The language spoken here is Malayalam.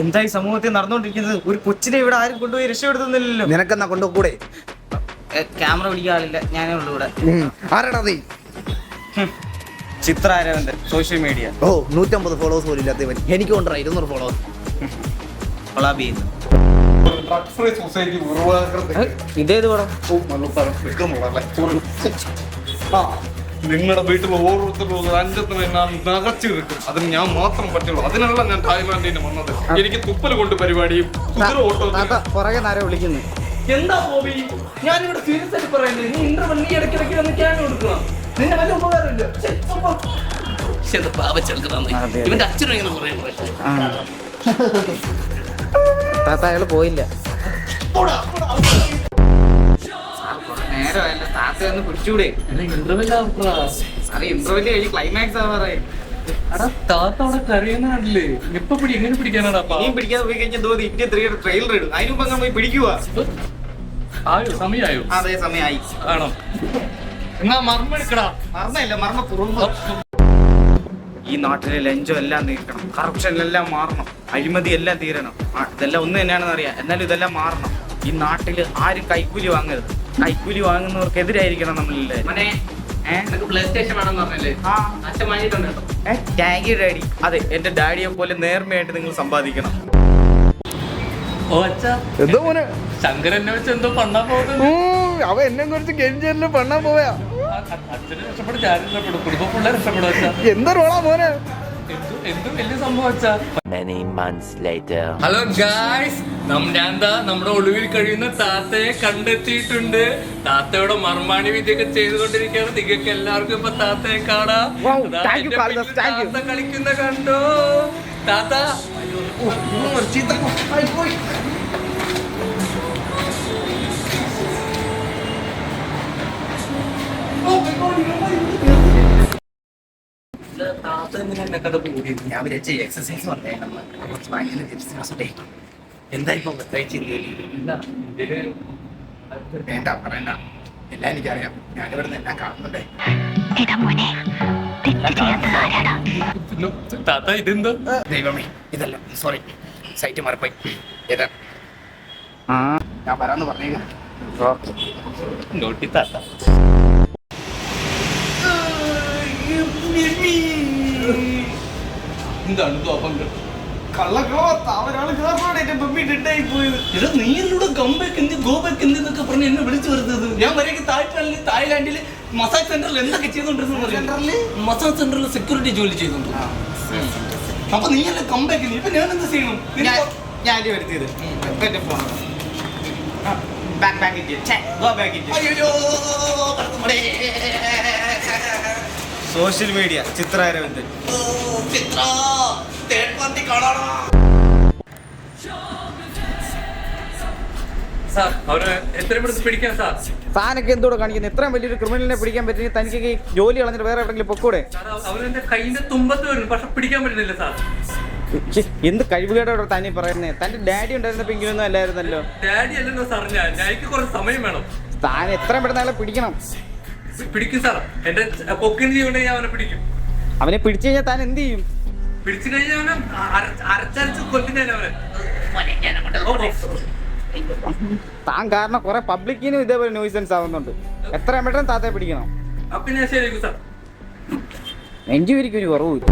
എന്തായി സമൂഹത്തിൽ നടന്നുകൊണ്ടിരിക്കുന്നത്? ഒരു കൊച്ചിനെ ഇവിടെ ആരും കൊണ്ടുപോയി രക്ഷപ്പെടുത്തുന്നില്ലല്ലോ. നിനക്കെന്നാ കൊണ്ടുകൂടെ? ക്യാമറ പിടിക്കാൻ ആളില്ല, ഞാനേ ഉള്ളൂ ഇവിടെ. ആരാടാ നീ? ചിത്ര അരവിന്ദൻ, സോഷ്യൽ മീഡിയ. 150 ഫോളോവേഴ്സ് പോലും ഇല്ലാത്തവൻ. എനിക്ക് കൊണ്ടുവരാ 200 ഫോളോവേഴ്സ്. ഇതേത് പടം? നിങ്ങളുടെ വീട്ടിൽ ഓരോരുത്തരും അഞ്ചത്തിന് ഞാൻ നകച്ചു കിട്ടും. അതിന് ഞാൻ മാത്രം പറ്റുള്ളൂ. അതിനുള്ള ഞാൻ തായ്ലാൻഡിന് വന്നത്. എനിക്ക് തുപ്പൽ കൊണ്ട് പരിപാടിയും പുറകെ നേരെ വിളിക്കുന്നു. എന്താ ഹോബി? ഞാനിവിടെ സീരിയസ് ആയിട്ട് പറയുന്നത്. നീ ഇന്റർവെൽ നീ ഇടയ്ക്കിടയ്ക്ക് വന്ന് ക്യാൻ കൊടുക്കണം. നിന്റെ വല്ല ഉപകാരമില്ല. ഇവന്റെ അച്ഛനും ഇങ്ങനെ പറയാൻ അയാള് പോയില്ല. നേരമല്ല, താത്തയൊന്ന് പിടിച്ചൂടെ? ഇന്റർവെല് കഴിഞ്ഞ് ക്ലൈമാക്സ് ആവാറായി. താത്ത അവിടെ കരയുന്നല്ലേ? എപ്പൊ എങ്ങനെ പിടിക്കാനാടാ? നീ പിടിക്കാതെ പോയി കഴിഞ്ഞാൽ തോന്നി ഇന്ത്യ 3 ട്രെയിലർ ഇടും. അതിന് മുമ്പ് അങ്ങ് പോയി പിടിക്കുക. ആയോ? സമയായോ? അതെ, സമയമായി. ആണോ? എന്നാ മർമ്മ എടുക്കടാ. മറന്നില്ല, മറന്ന കുറുമ്പ്. ഈ നാട്ടിലെ ലഞ്ചം എല്ലാം നീക്കണം, കറപ്ഷൻ എല്ലാം മാറണം, അഴിമതി എല്ലാം തീരണം. ഇതെല്ലാം ഒന്ന് തന്നെയാണെന്ന് അറിയാം, എന്നാലും ഇതെല്ലാം മാറണം. ഈ നാട്ടില് ആരും കൈക്കൂലി വാങ്ങരുത്. കൈക്കൂലി വാങ്ങുന്നവർക്കെതിരായിരിക്കണം നമ്മളില്ലേ. Thank you daddy. അതെ, എന്റെ ഡാഡിയെ പോലെ നേർമയായിട്ട് നിങ്ങൾ സമ്പാദിക്കണം. എന്തോ മോനെ ശങ്കരനെ വെച്ച് എന്തോ പണ്ണാൻ പോകുന്നു. അവ എന്നെ കുറിച്ച് ഗെയിം പണ്ണാൻ പോയാ. അച്ഛനെ രക്ഷപ്പെടും, ഞാൻ രക്ഷപ്പെടും, കുടുംബ പിള്ളേർ രക്ഷപ്പെടും. എന്താ റോളാ മോനെ? എന്തും വലിയ സംഭവം. ഹലോ ഗായ്സ്, നമ്മുടെ ഒളിവിൽ കഴിയുന്ന താത്തയെ കണ്ടെത്തിയിട്ടുണ്ട്. താത്തയുടെ മർമാണി വിദ്യയൊക്കെ ചെയ്തുകൊണ്ടിരിക്കുകയാണ്. നിങ്ങൾക്ക് എല്ലാവർക്കും ഇപ്പൊ താത്തയെ കാണാം. താത്ത കളിക്കുന്ന കണ്ടോ? താത്ത ഞാൻ വിചാരിച്ച എക്സസൈസ് എന്തായിപ്പോ വേണ്ട പറയണ്ട, എല്ലാം എനിക്കറിയാം. ഞാനിവിടെ നിന്ന് എല്ലാം കാണുന്നുണ്ടേ. താത്ത ഇതെന്താ? ദൈവമേ, ഇതല്ല, സോറി, സൈറ്റ് മാറിപ്പോയി. ഏതാ? ഞാൻ വരാന്ന് പറഞ്ഞേക്കാം. നോട്ടി താത്ത എന്താണ് നീയിലൂടെ കംബാക്ക് എന്ത് ഗോബാക്ക് എന്തെന്നൊക്കെ പറഞ്ഞ് എന്നെ വിളിച്ചു വരുന്നത്? ഞാൻ വരെയൊക്കെ തായ്ലാൻഡില് മസാജ് സെന്ററിൽ എന്തൊക്കെ ചെയ്തോണ്ടിരുന്നത്? മസാജ് സെന്ററിൽ സെക്യൂരിറ്റി ജോലി ചെയ്തോണ്ട്. അപ്പൊ നീ അല്ലേ കംബാക്ക്? ഇപ്പൊ ഞാൻ എന്ത് ചെയ്യണം? ഞാൻ വരുത്തിയത് സോഷ്യൽ മീഡിയ ചിത്ര അരവിന്ദൻ. താനൊക്കെ എന്തോടെ കാണിക്കുന്നത്? ഇത്രയും വലിയൊരു ക്രിമിനലിനെ പിടിക്കാൻ പറ്റില്ല. തനിക്ക് ജോലി കളഞ്ഞിട്ട് വേറെ എവിടെയെങ്കിലും പൊക്കൂടെ? അവരെന്റെ കൈന്റെ തുമ്പത്ത് വരും, പക്ഷെ പിടിക്കാൻ പറ്റുന്നില്ല സാർ. എന്ത് കഴിവുകേടോടെ തന്നെ പറയുന്നേ? തന്റെ ഡാഡി ഉണ്ടായിരുന്നപ്പോ ഇങ്ങനെയൊന്നും അല്ലായിരുന്നല്ലോ. ഡാഡി അല്ലല്ലോ സാർ, എനിക്ക് കുറച്ച് സമയം വേണം. താൻ എത്രയും പെട്ടെന്ന് അയാളെ പിടിക്കണം. പിടിക്കും സാർ, എന്റെ കൊക്കിന് ചെയ്യുന്നുണ്ടെങ്കിൽ ഞാൻ അവനെ പിടിക്കും. അവനെ പിടിച്ചു കഴിഞ്ഞാൽ താൻ എന്ത് ചെയ്യും? പിടിച്ചു കഴിഞ്ഞാൽ അവനെ അരച്ചരച്ച് കൊല്ലുന്നതിന് അവനെ. താൻ കാരണം കുറെ പബ്ലിക്കിനും ഇതേപോലെ ന്യൂസൻസ് ആവുന്നുണ്ട്. എത്രയും പെട്ടെന്ന് താത്തയെ പിടിക്കണം. പിന്നെ ശരി സാർ. നെഞ്ചുവിരിക്കും ഒരു കുറവില്ല.